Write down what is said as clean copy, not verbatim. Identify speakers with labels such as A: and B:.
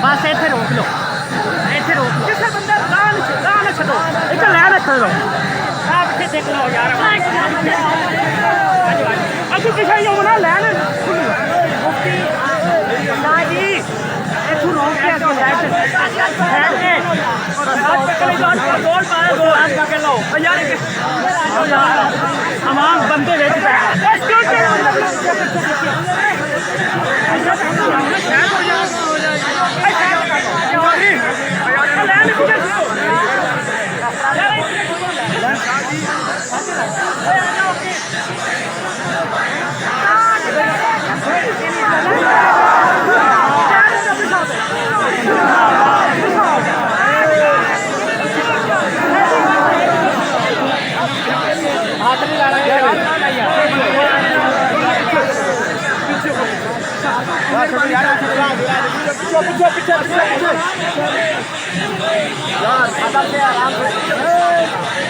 A: बस इतने रोक लो इतने रोक लो किसी बंदे राह न छो इतना लै रख लो आप इतने देख लो यार अभी किसी यो ना लैन मुफ्ती ना जी इथु रोक के अगे बैठ के और हाथ पकड़ लो गोल मारो गोल हाथ पकड़ लो यार तमाम बंदे वेच यार आराम से